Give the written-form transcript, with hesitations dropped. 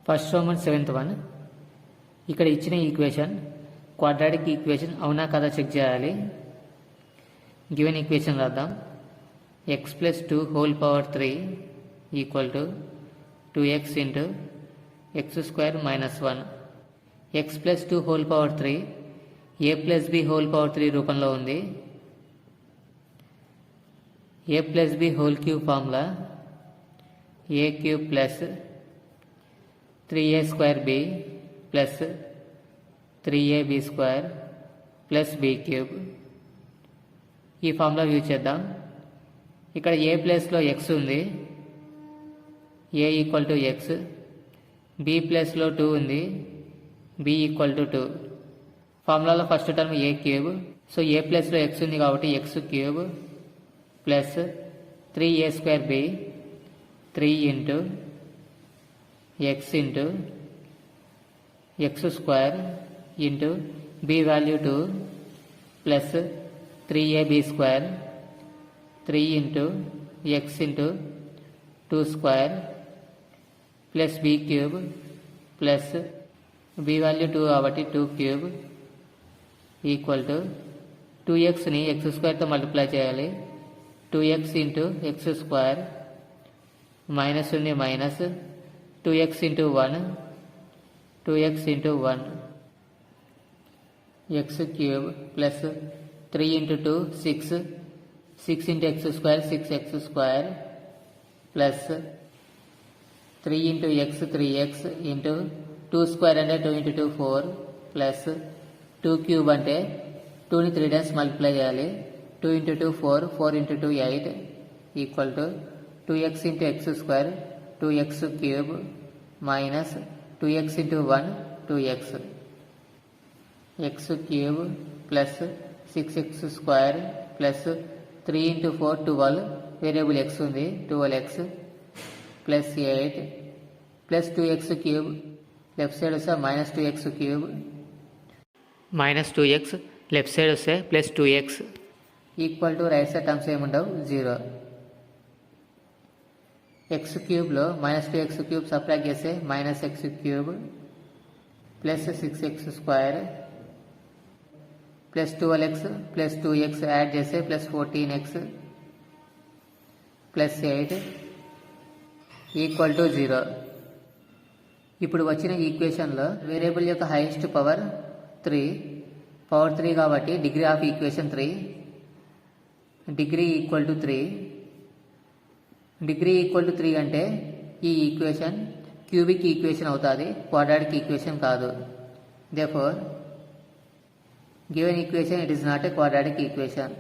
First Roman 7th one. ఇక్కడ ఇచ్చిన equation quadratic equation అవునా కదా చెక్ చేయాలి. గివెన్ ఈక్వేషన్ రాద్దాం. x + 2 whole power 3 equal to 2x into x² minus 1. x + 2 whole power 3 a + b whole power 3 రూపంలో ఉంది. a + b whole cube formula a³ plus 3a² b plus 3ab² plus b³ ఈ formula use చేద్దాం. ఇక్కడ ఏ ప్లేస్లో x ఉంది, a equal to x. b ప్లేస్లో 2 ఉంది, b equal to 2. ఫార్ములాలో first term a³. So a ప్లేస్లో x ఉంది కాబట్టి x³ plus 3a² b 3 into x into x² into b value 2 plus 3ab² 3 into x into 2² plus b³ plus b value 2 కాబట్టి 2³ equal to 2xని x² multiply చేయాలి. 2x into x² minus ఉంది minus 2x into 1 2x into 1 x³ plus 3 into 2 6 6 into x² 6x² plus 3 into x 3x into 2² అంటే 2 into 2 4 plus 2³ అంటే 2ని 3 times multiply చేయాలి. 2 into 2 4 4 into 2 8 equal to 2x into x² 2x³ minus 2x into 1 2x x³ plus 6x² plus 3 into 4 12 variable x ఉంది 12x plus 8 plus 2x³ left side వస్తే minus 2x³ minus 2x left side వస్తే plus 2x equal to right side terms ఏముండవు 0. x³ minus 2x³ subtract చేస్తే minus x³ plus 6x² plus 12x plus 2x add చేస్తే plus 14x plus 8 equal to 0. ఇప్పుడు వచ్చిన ఈక్వేషన్లో variable యొక్క highest power 3 power 3 కాబట్టి degree of equation 3 degree equal to 3 degree equal to 3 అంటే ఈ equation cubic equation అవుతుంది, quadratic equation కాదు. Therefore, given equation it is not a quadratic equation.